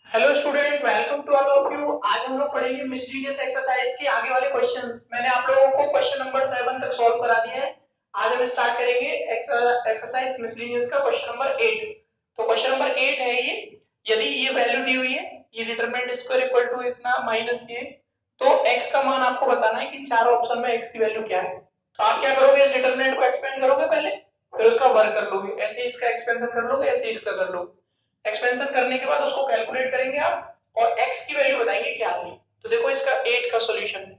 Hello student, welcome to all of you. आज हम लोग पढ़ेंगे मिसलीनियस एक्सरसाइज के आगे वाले क्वेश्चंस। मैंने आप लोगों को क्वेश्चन नंबर 7 तक सॉल्व करा दिया है। आज हम स्टार्ट करेंगे एक्सरसाइज मिसलीनियस का क्वेश्चन नंबर 8। तो क्वेश्चन नंबर 8 है ये। यदि ये वैल्यू दी हुई है, ये डिटरमिनेंट स्क्वायर इक्वल टू इतना माइनस ये, तो x का मान आपको बताना है कि चारों ऑप्शन में x की वैल्यू क्या है। तो आप क्या करोगे, इस डिटरमिनेंट को एक्सपेंड करोगे पहले, फिर उसका वर्क कर लोगे। ऐसे ही इसका एक्सपेंशन कर लोगे, ऐसे ही इसका कर लोगे। एक्सपेंशन करने के बाद उसको कैलकुलेट करेंगे आप, और x की वैल्यू बताएंगे क्या थी। तो देखो इसका 8 का सॉल्यूशन,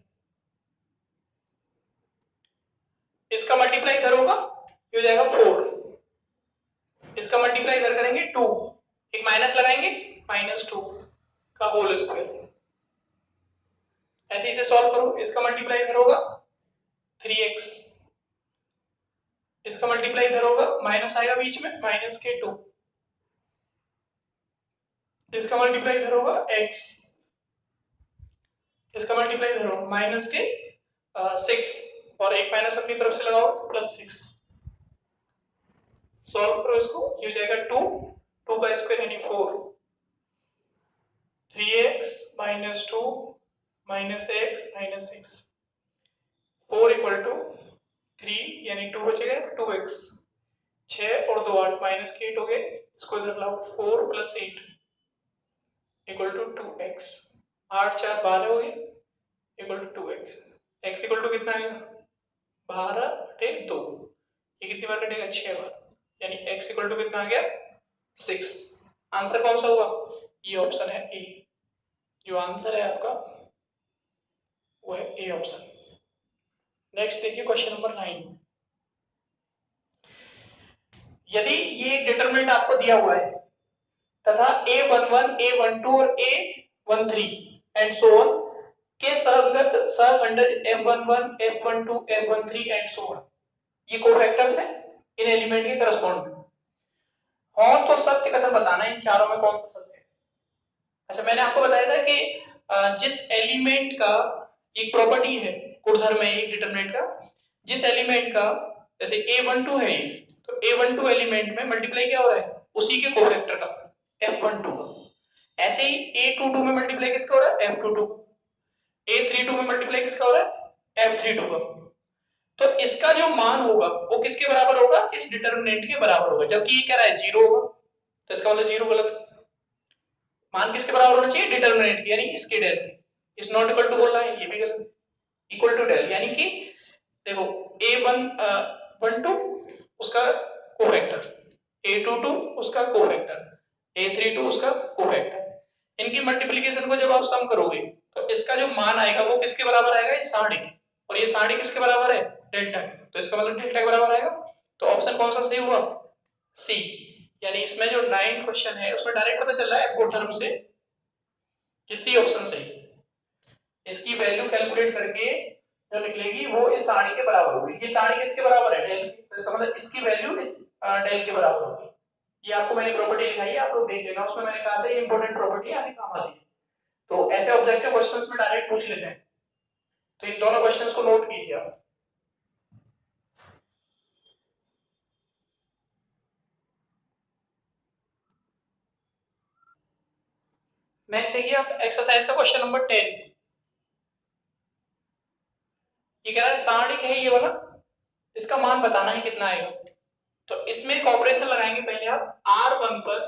इसका मल्टीप्लाई इधर होगा, ये हो जाएगा 4। इसका मल्टीप्लाई इधर करेंगे 2, एक माइनस लगाएंगे, -2 का होल स्क्वायर। ऐसे इसे सॉल्व करो। इसका मल्टीप्लाई इधर होगा 3x, इसका मल्टीप्लाई इधर होगा, माइनस आएगा बीच में, -2। इसका मल्टीप्लाई इधर होगा x, इसका मल्टीप्लाई इधर होगा -6, और एक माइनस अपनी तरफ से लगाओ तो +6। सॉल्व करो इसको, ये हो जाएगा 2 का स्क्वायर यानी 4, 3x -2 -x -6, 4 = 3 यानी 2 बचेगा, 2x, 6 और 2 8, -8 हो गए। इसको इधर लाओ, 4 + 8 = 2x, 8 4 12 हो गए, = 2x। x = कितना आएगा, 12/2। ये कितनी बार कटेगा, 6 बार, यानी x = कितना आ गया, 6। आंसर कौन सा होगा, ये ऑप्शन है ए। जो आंसर है आपका वो है ए ऑप्शन। नेक्स्ट देखिए क्वेश्चन नंबर 9। यदि ये एक डिटरमिनेंट आपको दिया हुआ है तथा a11 a12 और a13 एंड सो ऑन के Sehgal सहखंडज f11 f12 f13 and so on, ये कोफैक्टर्स हैं इन एलिमेंट के करस्पॉन्डिंग हो, तो सत्य कथन बताना है इन चारों में कौन सा सत्य है। अच्छा, मैंने आपको बताया था कि जिस एलिमेंट का एक प्रॉपर्टी है, गुणधर्म है एक डिटरमिनेंट का, जिस एलिमेंट का जैसे a12 है, तो a12 एलिमेंट में मल्टीप्लाई क्या हो रहा है, उसी के कोफैक्टर का, f12 का। ऐसे ही a22 में मल्टीप्लाई किसका हो रहा है, f22 का। a32 में मल्टीप्लाई किसका हो रहा है, f32 का। तो इसका जो मान होगा वो किसके बराबर होगा, इस डिटरमिनेंट के बराबर होगा। जबकि ये कह रहा है 0 होगा, तो इसका मतलब 0 गलत है। मान किसके बराबर होना चाहिए, डिटरमिनेंट के, यानी इसके डेल के। इस नॉट इक्वल टू बोल रहा है, ये भी गलत है। इक्वल टू डेल यानी कि देखो a12 उसका कोफैक्टर, a22 उसका कोफैक्टर, a32 उसका कोफैक्टर। इनकी मल्टीप्लिकेशन को जब आप सम करोगे तो इसका जो मान आएगा वो किसके बराबर आएगा, इस सारणी के। और ये सारणी किसके बराबर है, डेल्टा के। तो इसका मतलब डेल्टा के बराबर आएगा। तो ऑप्शन कौन सा सही हुआ, सी। यानी इसमें जो 9 क्वेश्चन है उसमें डायरेक्ट पता चल रहा है गुणधर्म से किसी ऑप्शन सही है। इसकी वैल्यू कैलकुलेट करके जो निकलेगी वो इस सारणी के बराबर होगी। ये सारणी किसके बराबर है, डेल की। तो इसका मतलब इसकी वैल्यू इस डेल के बराबर होगी। ये आपको मैंने प्रॉपर्टी लिखाई है, आप लोग देख लेना। उसमें मैंने कहा था ये इंपॉर्टेंट प्रॉपर्टी आगे काम आती है। तो ऐसे ऑब्जेक्टिव क्वेश्चंस में डायरेक्ट पूछ लेते हैं। तो इन दोनों क्वेश्चंस को नोट कीजिए आप। नेक्स्ट देखिए आप एक्सरसाइज का क्वेश्चन नंबर 10। ये कह रहा है सारणी है ये वाला, इसका मान बताना है कितना आएगा। तो इसमें एक ऑपरेशन लगाएंगे पहले आप, R1 पर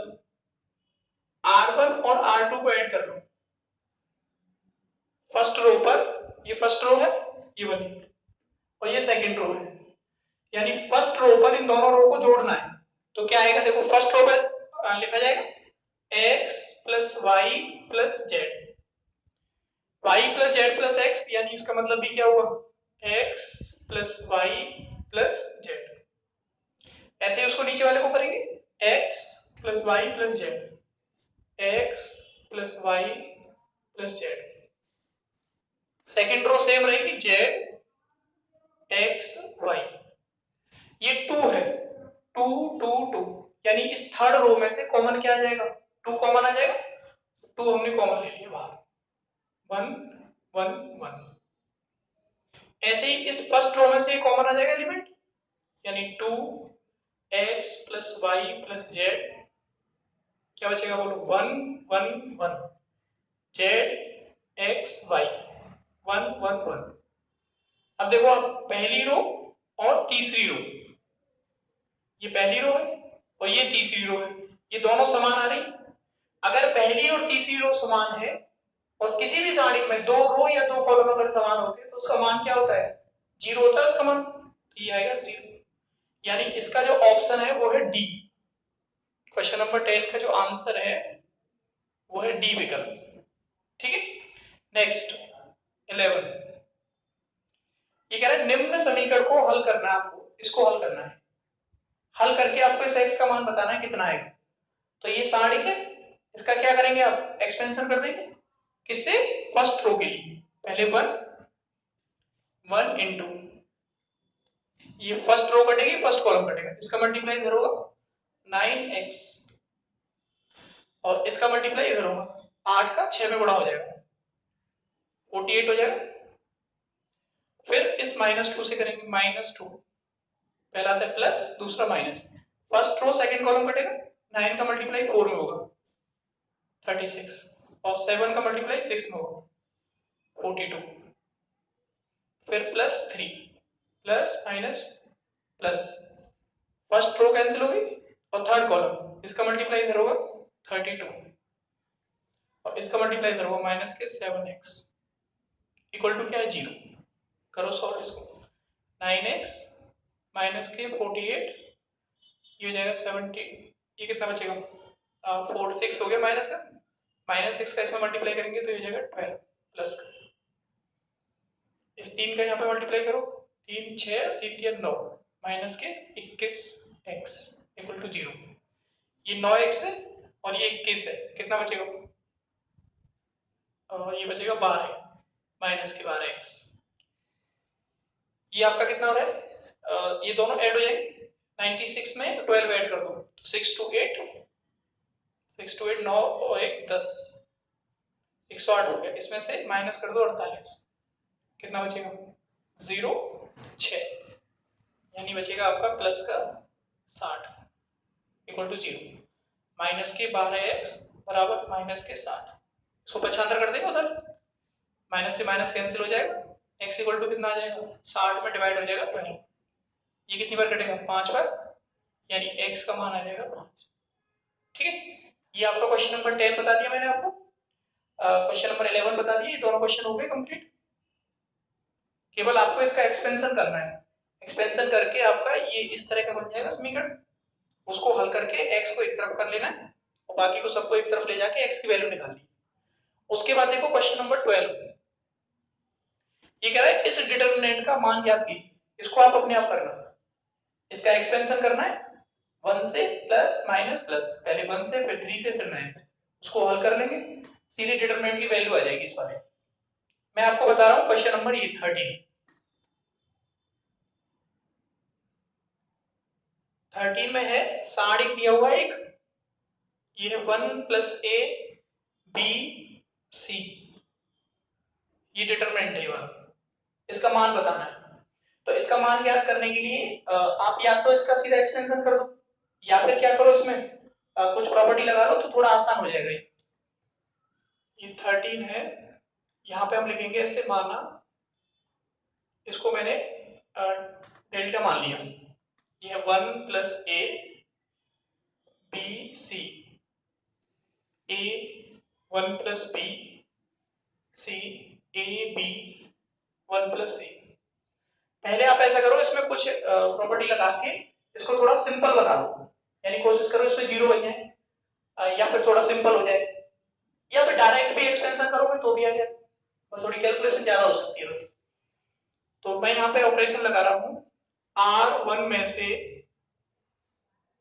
R1 और R2 को ऐड कर लो। फर्स्ट रो पर, ये फर्स्ट रो है, ये वाली, और ये सेकंड रो है। यानी फर्स्ट रो पर इन दोनों रो को जोड़ना है। तो क्या आएगा, देखो फर्स्ट रो पर लिखा जाएगा x plus y plus z, y plus z plus x, यानी इसका मतलब भी क्या हुआ, x plus y plus z. ऐसे ही उसको नीचे वाले को करेंगे, x plus y plus z, x plus y plus z. Second row same रहेगी, जेड एक्स वाई। ये 2 है, 2 2 2, यानी इस थर्ड रो में से कॉमन क्या आ जाएगा, 2 कॉमन आ जाएगा। 2 हमने कॉमन ले लिया बाहर, 1 1 1। ऐसे ही इस फर्स्ट रो में से कॉमन आ जाएगा एलिमेंट, यानी 2 x plus y plus z, क्या बचेगा बोलो, 1 1 1, जेड एक्स वाई 1 1 1। अब देखो आप पहली रो और तीसरी रो, ये पहली रो है और ये तीसरी रो है, ये दोनों समान आ रही। अगर पहली और तीसरी रो समान है और किसी भी सारणी में दो रो या दो कॉलम अगर समान होते हैं तो उसका मान क्या होता है, 0 होता है उसका मान, तो ये आएगा 0। यानी इसका जो ऑप्शन है वो है डी। क्वेश्चन नंबर 10 का जो आंसर है वो है डी विकल्प। ठीक है, नेक्स्ट 11, ये कह रहा है निम्न समीकरण को हल करना है आपको, इसको हल करना है, हल करके आपको इस x का मान बताना है कितना आएगा। तो ये सारणी है, इसका क्या करेंगे आप, एक्सपेंशन कर देंगे, किससे, फर्स्ट रो के लिए, पहले 1 1 इंटू ये फर्स्ट रो कटेगी, फर्स्ट कॉलम कटेगा, इसका मल्टीप्लाई इधर होगा 9x और इसका मल्टीप्लाई इधर होगा 8 का 6 में गुणा हो जाएगा 48 हो जाएगा। फिर इस -2 से करेंगे, -2, पहला आता है प्लस, दूसरा minus, first row second column कटेगा, 9 का मल्टीप्लाई 4 में होगा 36 और 7 का मल्टीप्लाई 6 में होगा 42, फिर +3 plus minus plus, first row cancel होगी और थर्ड कॉलम, इसका मल्टीप्लाई इधर होगा 32 और इसका मल्टीप्लाई इधर होगा -7x इक्वल टू क्या है, 0। करो सॉल्व इसको, 9x -48, ये हो जाएगा 70, ये कितना बचेगा 4 6 हो गया माइनस का, -6 का इसमें मल्टीप्लाई करेंगे तो ये हो जाएगा 12 प्लस का, इस 3 का यहाँ पे मल्टीप्लाई करो, 3 6 3 3 9 माइनस के 21x इक्वल टू 0। ये 9x है और ये 21 है, कितना बचेगा, ये बचेगा 12 माइनस के 12x। ये आपका कितना हो रहा है, ये दोनों ऐड हो जाएंगे, 96 में 12 ऐड कर दो तो 6 2 8 9 और 1 10, 108 हो गया, इसमें से माइनस कर दो 48, कितना बचेगा 0 6, यानी बचेगा आपका प्लस का 60 इक्वल टू 0, माइनस के 12x बराबर माइनस के 60, इसको पक्षांतर कर देंगे उधर, माइनस से माइनस कैंसिल हो जाएगा, x इक्वल टू कितना आ जाएगा 60 में डिवाइड हो जाएगा 12, ये कितनी बार कटेगा 5 बार, यानी x का मान आ जाएगा 5। ठीक है, ये आपका क्वेश्चन नंबर 10 बता दिया मैंने आपको, क्वेश्चन नंबर 11 बता दिए, दोनों क्वेश्चन हो गए कंप्लीट। केवल आपको इसका एक्सपेंशन करना है, एक्सपेंशन करके आपका ये इस तरह का बन जाएगा समीकरण, उसको हल करके x को एक तरफ कर लेना है और बाकी को सबको एक तरफ ले जाके x की वैल्यू निकालनी। उसके बाद देखो क्वेश्चन नंबर 12, ये कह रहा है इस डिटरमिनेंट का मान ज्ञात कीजिए, इसको आप अपने आप करना, इसका एक्सपेंशन करना है 1 से प्लस माइनस प्लस, पहले 1 से फिर 3 से फिर 9 से, उसको हल कर लेंगे, सीधे डिटरमिनेंट की वैल्यू आ जाएगी इस वाले। मैं आपको बता रहा हूं क्वेश्चन नंबर ये 13 में है, सारणिक दिया हुआ है एक, ये है 1 + a b c, ये डिटरमिनेंट है ये वाला, इसका मान बताना है। तो इसका मान ज्ञात करने के लिए आप या तो इसका सीधा एक्सटेंशन कर दो या फिर क्या करो इसमें कुछ प्रॉपर्टी लगा लो तो थोड़ा आसान हो जाएगा। ये 13 है, यहाँ पे हम लिखेंगे ऐसे, माना इसको मैंने डेल्टा मान लिया, ये है 1 + a b c, a 1 + b c a b 1 + c। पहले आप ऐसा करो, इसमें कुछ प्रॉपर्टी लगा के इसको थोड़ा सिंपल बना दो, यानी कोशिश करो इसमें 0 बन जाए या फिर थोड़ा सिंपल हो जाए, या फिर डायरेक्ट भी एक्सपेंशन करोगे तो भी आ जाए, और थोड़ी कैलकुलेशन ज्यादा हो सकती है बस। तो मैं यहाँ पे ऑपरेशन लगा रहा हूँ, R1 में से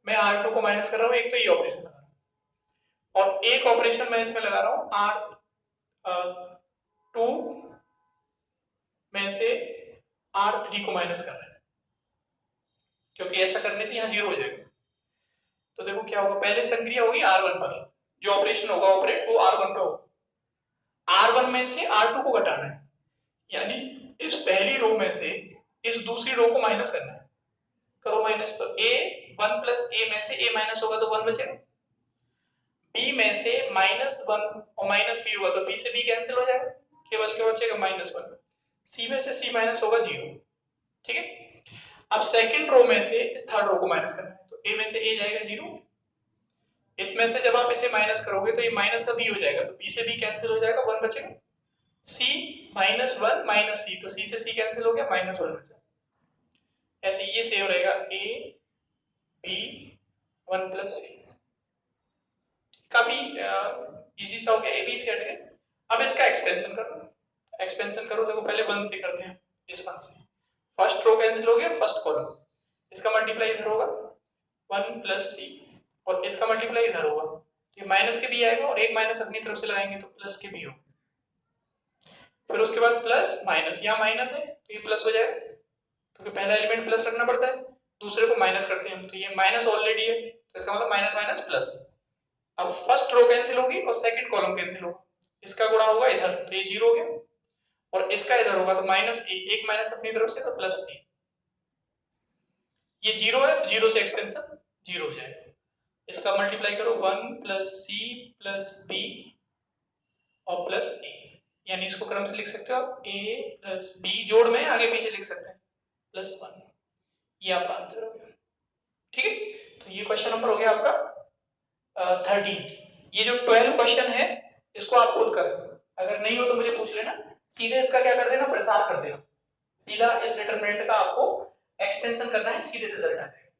मैं R2 को माइनस कर रहा हूँ, एक तो ये ऑपरेशन लगा रहा हूँ और एक ऑपरेशन मैं इसमें लगा रहा हूँ R2 में से R3 को माइनस कर रहे हैं, क्योंकि ऐसा करने से यहाँ 0 हो जाएगा। तो देखो क्या होगा, पहले संक्रिया होगी R1 पर, जो ऑपरेशन होगा ऑपरेट वो R1 पे होगा, R1 में से R2 को घटाना है, यानी इस पहली रो में से इस दूसरी रो को माइनस करना है, करो माइनस, तो a 1 + a में से a माइनस होगा तो 1 बचेगा, बी में से -1 और -b होगा तो बी से बी कैंसिल हो जाएगा, केवल क्या बचेगा -1। सी में से सी माइनस होगा 0। ठीक है, अब सेकंड रो में से इस थर्ड रो को माइनस करना है, तो ए में से ए जाएगा 0, इसमें से जब आप इसे माइनस करोगे तो ये माइनस का बी हो जाएगा, तो बी से बी कैंसिल हो जाएगा, 1 बचेगा। सी -1 माइनस सी, तो सी से सी कैंसिल हो गया, -1 बचा। ऐसे ये सेव रहेगा ए बी 1 प्लस सी। काफी इजी सा हो गया, ए बी से हट गया। अब इसका एक्सपेंशन करो, एक्सपेंशन करो, देखो पहले 1 से करते हैं, इस 1 से फर्स्ट रो कैंसिल हो गया, फर्स्ट कॉलम, इसका मल्टीप्लाई इधर होगा 1 प्लस सी, और इसका मल्टीप्लाई इधर होगा, तो ये माइनस के भी आएगा और एक माइनस अपनी तरफ से लगाएंगे तो प्लस के भी होगा। फिर उसके बाद प्लस माइनस, यहाँ माइनस है तो ये प्लस हो जाएगा, क्योंकि पहला एलिमेंट प्लस रखना पड़ता है, दूसरे को माइनस करते हैं, तो ये माइनस ऑलरेडी है तो इसका मतलब माइनस माइनस प्लस। अब फर्स्ट रो कैंसिल होगी और सेकंड कॉलम कैंसिल होगा, इसका गुणा होगा इधर तो ये 0 हो गया, और इसका इधर होगा तो माइनस ए, एक माइनस अपनी तरफ से तो प्लस ए, ये 0 है तो 0 से एक्सपेंशन 0 हो जाएगा। इसका मल्टीप्लाई करो 1 प्लस सी प्लस बी और प्लस ए, यानी इसको क्रम से लिख सकते हो आप a प्लस बी, जोड़ में आगे पीछे लिख सकते हैं, +1, ये आपका आंसर हो गया। ठीक है, तो ये क्वेश्चन नंबर हो गया आपका 13। ये जो 12 क्वेश्चन है इसको आप खुद कर, अगर नहीं हो तो मुझे पूछ लेना, सीधे इसका क्या कर देना, प्रसार कर देना, सीधा इस डिटरमिनेंट का आपको एक्सटेंशन करना है, सीधे रिजल्ट आ जाएगा।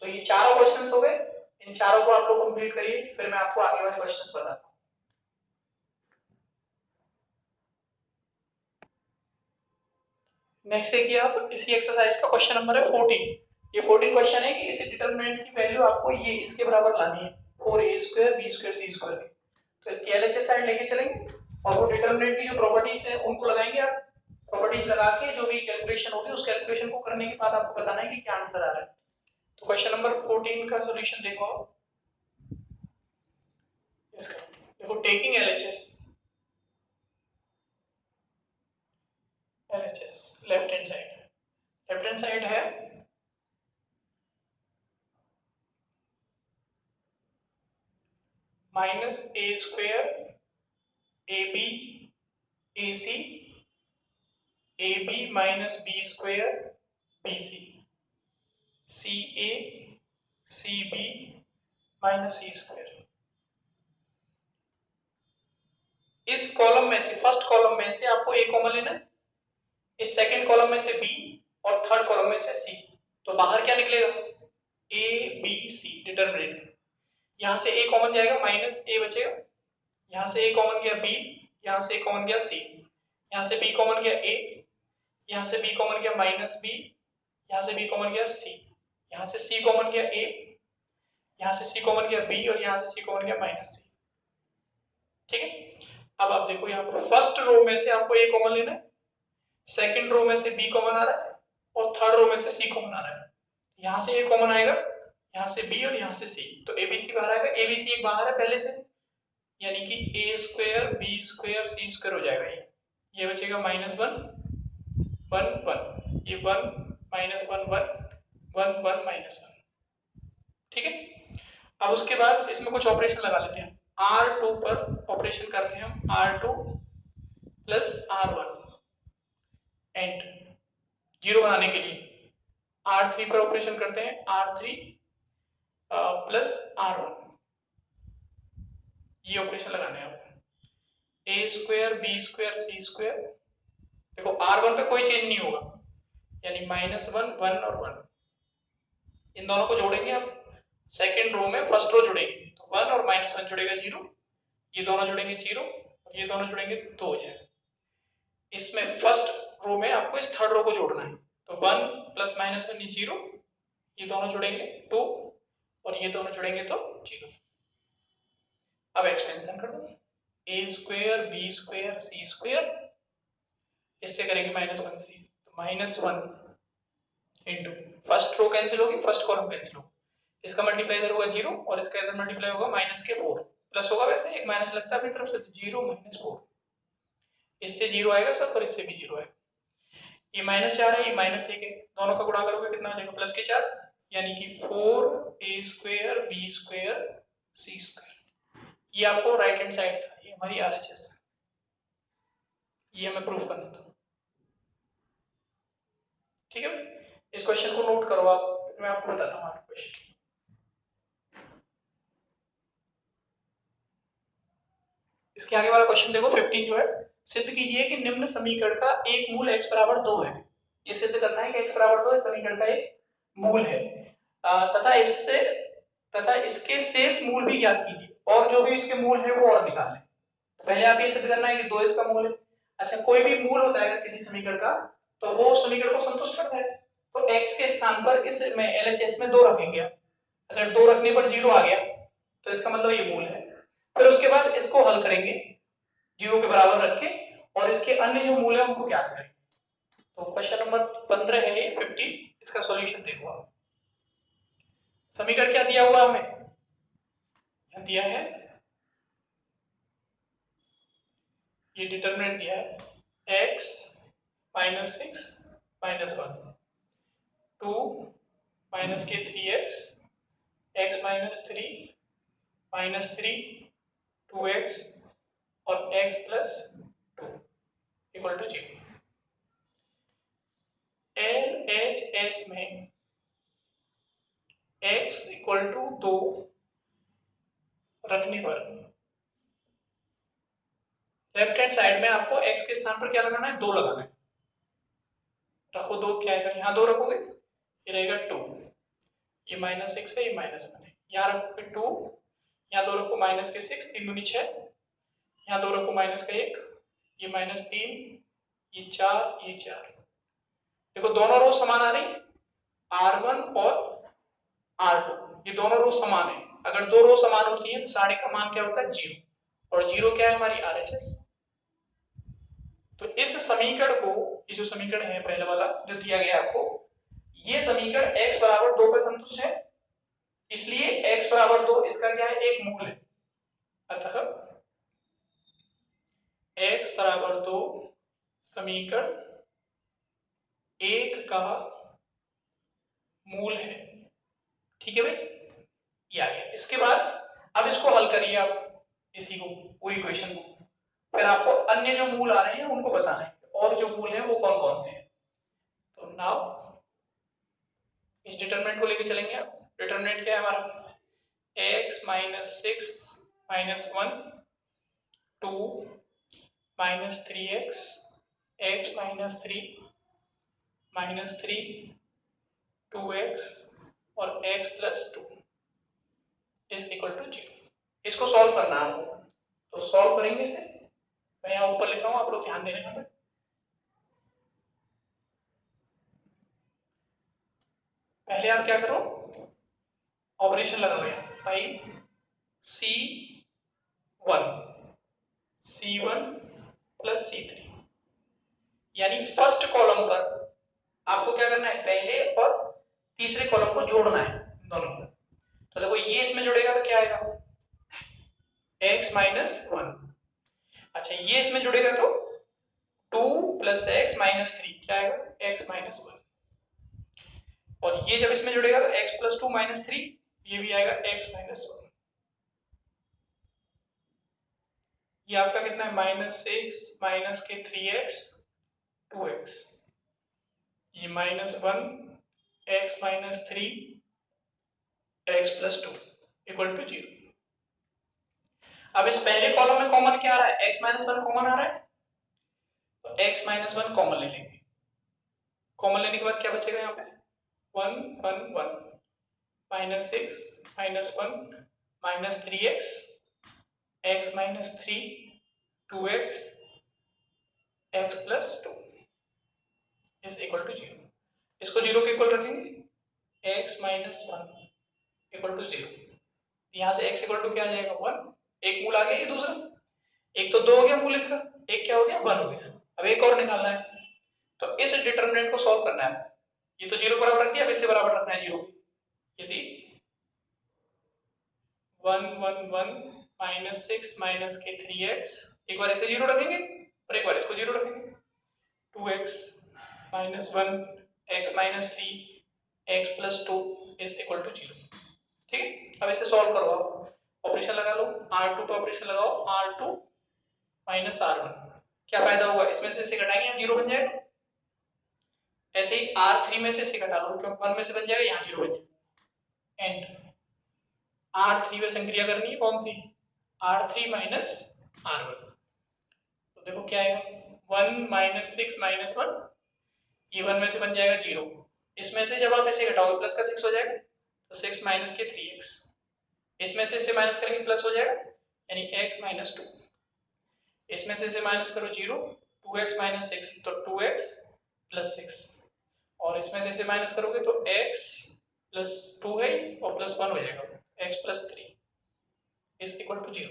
तो ये चारों क्वेश्चंस हो गए, इन चारों को आप लोग कंप्लीट करिए, फिर मैं आपको आगे वाले क्वेश्चंस बताता हूं। नेक्स्ट देखिए आप, इसी एक्सरसाइज का क्वेश्चन नंबर है 14। ये 14 क्वेश्चन है कि इसी डिटरमिनेंट की वैल्यू आपको ये इसके बराबर लानी है, 4a² b² c² की। तो इसकी एलएचएस साइड लेके चलेंगे और वो डिटरमिनेंट की जो प्रॉपर्टीज है उनको लगाएंगे आप, प्रॉपर्टीज लगा के जो भी कैलकुलेशन होगी उस कैलकुलेशन को करने के बाद आपको बताना है कि क्या आंसर आ रहा है। तो क्वेश्चन नंबर 14 का सॉल्यूशन देखो आप, इसका देखो, taking LHS left hand side है -a² ab ac ab minus b² bc ca cb minus c²। इस कॉलम में से, फर्स्ट कॉलम में से आपको ए कॉमन लेना है, इस सेकंड कॉलम में से बी और थर्ड कॉलम में से सी, तो बाहर क्या निकलेगा, ए बी सी डिटरमिनेंट। यहां से ए कॉमन जाएगा, माइनस ए बचेगा, यहां से ए कॉमन गया बी, यहां से ए कॉमन गया सी, यहां से बी कॉमन गया ए, यहां से बी कॉमन गया माइनस बी, यहां से बी कॉमन गया सी, यहां से सी कॉमन गया ए, यहां से सी कॉमन गया बी, और यहां से सी कॉमन गया माइनस सी। ठीक है, अब आप देखो यहाँ पर फर्स्ट रो में से आपको ए कॉमन लेना है, सेकंड रो में से बी कॉमन आ रहा है, और थर्ड रो में से सी कॉमन आ रहा है। यहां से ए कॉमन आएगा, यहां से बी और यहां से सी, तो एबीसी बाहर आएगा, एबीसी एक बाहर है पहले से, यानी कि a² b² c² हो जाएगा, ये बचेगा -1 1 1, ये 1 -1 1 1 1 -1। ठीक है, अब उसके बाद इसमें कुछ ऑपरेशन लगा लेते हैं, R2 पर ऑपरेशन करते हैं हम, R2 प्लस R1 एंड 0 बनाने के लिए, R3 पर ऑपरेशन करते हैं, R3 प्लस R1, ये ऑपरेशन लगाने हैं आपको, a² b² c²। देखो R1 पे कोई चेंज नहीं होगा, यानी -1 1 और 1, इन दोनों को जोड़ेंगे आप, सेकंड रो में फर्स्ट रो जुड़ेगी तो 1 और -1 जुड़ेगा 0, ये दोनों जुड़ेंगे 0 और ये दोनों जुड़ेंगे तो 2 हो जाएगा। इसमें फर्स्ट रो में आपको इस थर्ड रो को जोड़ना है, तो 1 प्लस -1 ये 0, ये दोनों जुड़ेंगे 2 और ये दोनों जुड़ेंगे तो 0। अब एक्सपेंशन कर दो, a² b² c², इससे करेंगे -1 से, तो -1 इंटू फर्स्ट रो कैंसिल होगी, फर्स्ट कॉलम कैंसिल होगा, इसका मल्टीप्लाई इधर होगा 0 और इसका इधर मल्टीप्लाई होगा -4, प्लस होगा, वैसे एक माइनस लगता है अपनी तरफ से, तो 0 -4, इससे 0 आएगा सब और इससे भी 0 आएगा, ये -4 है, ये -1 है, दोनों का गुणा करोगे कितना हो जाएगा, +4, यानी कि 4a² b² c²। ये आपको राइट हैंड साइड था, ये हमारी RHS है, ये हमें प्रूव करना था। ठीक है, इस क्वेश्चन को नोट करो आप, मैं आपको बताता हूँ आपका क्वेश्चन। इसके आगे वाला क्वेश्चन देखो 15 जो है, सिद्ध कीजिए कि निम्न समीकरण का एक मूल x बराबर 2 है। ये सिद्ध करना है कि x बराबर 2 इस समीकरण का एक मूल है, तथा इसके शेष मूल भी ज्ञात कीजिए, और जो भी इसके मूल है वो और निकाल लें। तो पहले आप ये सिद्ध करना है कि 2 इसका मूल है। अच्छा, कोई भी मूल होता है किसी समीकरण का तो वो समीकरण को संतुष्ट करता है, तो x के स्थान पर इस में LHS में 2 रखेंगे। अगर 2 रखने पर 0 आ गया तो इसका मतलब ये मूल है। फिर उसके बाद इसको हल करेंगे 0 के बराबर रख के, और इसके अन्य जो मूल है उनको ज्ञात करेंगे। तो क्वेश्चन नंबर 15 है ये 15, इसका सॉल्यूशन देखो आप। समीकरण क्या दिया हुआ हमें, यहां दिया है, ये डिटरमिनेंट दिया है x माइनस 6 माइनस 1, 2 माइनस के 3x, x minus 3 minus 3 2x और x plus 2 equal to 0। LHS में x इक्वल टू 2 रखने पर लेफ्ट हैंड साइड में आपको x के स्थान पर क्या लगाना है, 2 लगाना है। रखो 2, क्या आएगा, यहाँ 2 रखोगे ये रहेगा 2, ये माइनस 6 है, ये माइनस 1 है, यहाँ रखोगे 2, यहाँ 2 रखो माइनस के 6, 3 दूनी 6, यहाँ 2 रखो माइनस का 1, ये माइनस 3, ये 4, ये 4। देखो दोनों रो समान आ रही है, R1 और R2, ये दोनों रो समान है। अगर 2 रो समान होती है तो सारे का मान क्या होता है, 0, और 0 क्या है, हमारी RHS। तो इस समीकरण को, ये जो समीकरण है पहले वाला जो दिया गया आपको, ये समीकरण x बराबर 2 पर संतुष्ट है, इसलिए x बराबर 2 इसका क्या है, एक मूल है। अतः x बराबर 2 समीकरण 1 का मूल है। ठीक है भाई, ये आ गया। इसके बाद अब इसको हल करिए आप, इसी को, पूरी इक्वेशन को, फिर आपको अन्य जो मूल आ रहे हैं उनको बताना है, और जो मूल है वो कौन कौन से हैं। तो नाउ इस डिटरमिनेंट को लेके चलेंगे आप। डिटरमिनेंट क्या है हमारा, x minus 6 minus 1, 2 minus 3x, x minus 3 minus 3 2x और x plus 2 is equal to 0। इसको सॉल्व करना है आपको, तो सॉल्व करेंगे इसे। मैं यहाँ ऊपर लिख रहा हूँ, आप लोग ध्यान देने का। पहले आप क्या करो, ऑपरेशन लगाओ यहाँ, पाई C1 प्लस C3, यानी फर्स्ट कॉलम पर आपको क्या करना है, पहले और तीसरे कॉलम को जोड़ना है दोनों को। तो देखो ये इसमें जुड़ेगा तो क्या आएगा, x माइनस 1। अच्छा, ये इसमें जुड़ेगा तो 2 प्लस एक्स माइनस 3 क्या आएगा, x माइनस 1। और ये जब इसमें जुड़ेगा तो x प्लस 2 माइनस 3, ये भी आएगा x माइनस 1। ये आपका कितना है, माइनस 6 माइनस के 3x 2x, ये minus 1 x minus 3 x plus 2 equal to 0। अब इस पहले कॉलम में कॉमन क्या आ रहा है, x माइनस 1 कॉमन आ रहा है, तो x माइनस 1 कॉमन ले लेंगे। कॉमन लेने के बाद क्या बचेगा, यहाँ पे 1 1 1 minus 6 minus 1 minus 3x x minus 3 2x x plus 2 is equal to 0। इसको 0 के इक्वल रखेंगे, x माइनस 1 इक्वल टू 0। यहाँ से x इक्वल टू क्या आ जाएगा, 1। एक मूल आ गया, ये दूसरा, एक तो 2 हो गया मूल इसका, एक क्या हो गया, 1 हो गया। अब एक और निकालना है, तो इस डिटरमिनेंट को सॉल्व करना है। ये तो 0 बराबर रख दिया, अब इससे बराबर रखना है 0। यदि 1 1 1 माइनस 6 माइनस के 3x, एक बार इसे 0 रखेंगे और एक बार इसको 0 रखेंगे, 2x minus 1 x minus 3 x plus 2 is equal to 0। ठीक है, अब इसे सॉल्व करो आप, ऑपरेशन लगा लो, R2 पर ऑपरेशन लगाओ, R2 माइनस R1, क्या फायदा होगा, इसमें से घटाएंगे यहाँ 0 बन जाएगा। ऐसे ही R3 में से घटा लो, क्योंकि 1 में से बन जाएगा, यहाँ 0 बन जाएगा। एंड R3 में संक्रिया करनी है कौन सी, R3 माइनस R1, तो देखो क्या आएगा 1 माइनस 6 माइनस 1, ये 1 में से बन जाएगा 0, इसमें से जब आप इसे घटाओगे प्लस का 6 हो जाएगा, तो 6 माइनस के 3x, इसमें से इसे माइनस करेंगे प्लस हो जाएगा, यानी x माइनस 2, इसमें से इसे माइनस करो 0, 2x माइनस 6, तो 2x प्लस 6, और इसमें से इसे माइनस करोगे तो x प्लस 2 है और प्लस 1 हो जाएगा, x plus 3 is equal to 0।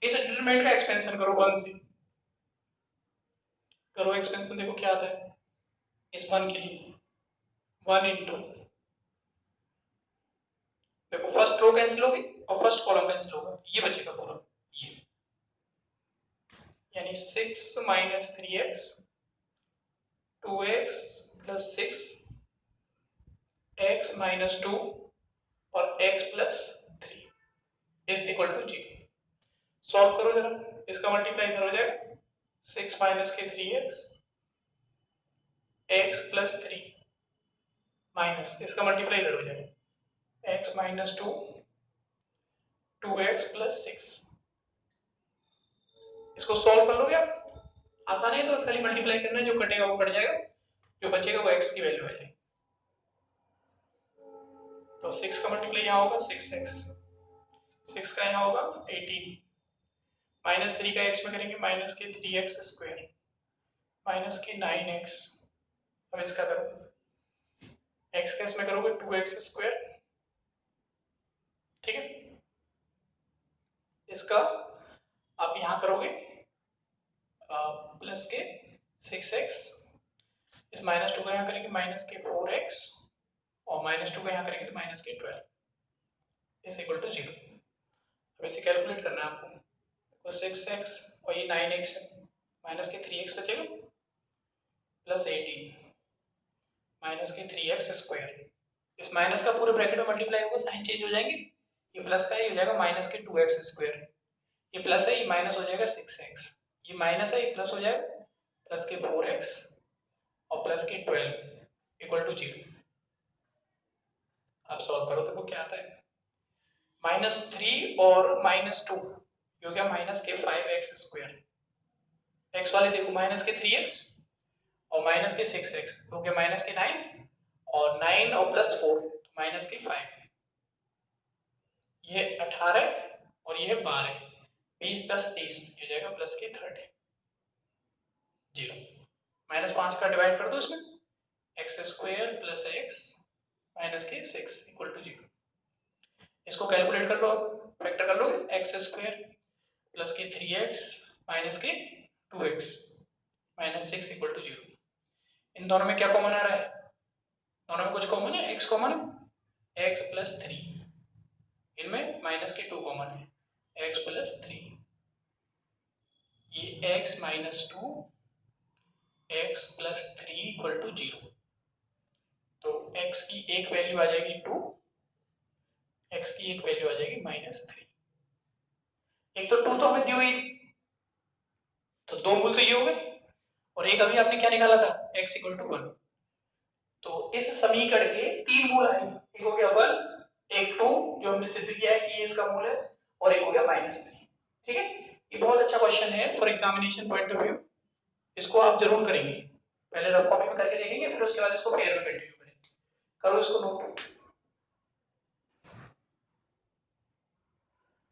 इस डिटरमिनेंट का एक्सपेंशन करो 1 से, करो एक्सपेंशन, देखो क्या आता है इस 1 के लिए, 1 इंटू, देखो फर्स्ट रो कैंसिल होगी और फर्स्ट कॉलम कैंसिल होगा, ये बचेगा पूरा ये, यानी 6 minus 3x, 2x plus 6, x minus 2 और x plus 3 is equal to 0। Solve करो जरा, इसका मल्टीप्लाई इधर हो जाएगा, 6 माइनस के 3x, x प्लस 3 माइनस इसका मल्टीप्लाई इधर हो जाएगा, x माइनस 2, 2x प्लस 6, इसको सॉल्व कर लोगे आप, आसान है, तो बस खाली मल्टीप्लाई करना है, जो कटेगा वो कट जाएगा, जो बचेगा वो x की वैल्यू आ जाएगी, तो 6 का मल्टीप्लाई यहाँ होगा 6x, 6 का यहाँ होगा 18, माइनस 3 का x में करेंगे माइनस के 3x स्क्वायर, माइनस के 9x, अब इसका करो x का इसमें करोगे 2x स्क्वायर, ठीक है, इसका आप यहाँ करोगे प्लस के 6x, इस माइनस 2 का यहाँ करेंगे माइनस के 4x, और माइनस 2 का यहाँ करेंगे तो माइनस के 12 इज इक्वल टू 0। अब इसे कैलकुलेट करना है आपको, तो 6x और ये 9x माइनस के 3x बचेगा, प्लस 18 माइनस के 3x स्क्वायर, इस माइनस का पूरे ब्रैकेट में मल्टीप्लाई होगा, साइन चेंज हो जाएंगे, ये प्लस का ये हो जाएगा माइनस के 2x स्क्वायर, ये प्लस है ये माइनस हो जाएगा 6x, ये माइनस है ये प्लस हो जाएगा, प्लस के 4x और प्लस के 12 इक्वल टू 0। आप सॉल्व करो, देखो क्या आता है, माइनस 3 और माइनस 2 ये हो गया माइनस के 5x स्क्वायर, x वाले देखो माइनस के 3x और माइनस के 6x तो हो गया माइनस के 9, और 9 और प्लस 4 माइनस के 5, ये 18 और ये 12, 20 10 30 हो जाएगा प्लस के 30, 0, माइनस 5 का डिवाइड कर दो इसमें, x square plus x minus के 6 इक्वल टू 0, इसको कैलकुलेट कर लो, आप फैक्टर कर लोगे, एक्स स्क्वायर प्लस के 3x माइनस के 2x माइनस 6 इक्वल टू 0। इन दोनों में क्या कॉमन आ रहा है, दोनों में कुछ कॉमन है, x कॉमन है, x प्लस 3, इनमें माइनस के 2 कॉमन है, x प्लस 3, ये x minus 2 x plus 3 equal to 0, तो x की एक वैल्यू आ जाएगी 2, x की एक वैल्यू आ जाएगी माइनस 3, एक तो 2 तो हमें दी हुई थी, तो 2 मूल तो ये हो गए, और एक अभी आपने क्या निकाला था x इक्वल टू 1, तो इस समीकरण के 3 मूल आए, एक हो गया 1, एक 2 जो हमने सिद्ध किया है कि ये इसका मूल है, और एक हो गया माइनस 3, ठीक है। ये बहुत अच्छा क्वेश्चन है for examination point of view, इसको आप जरूर करेंगे, पहले रफ कॉपी में करके देखेंगे, फिर उसके बाद इसको पेयर में कंटिन्यू करेंगे, करो इसको नोट।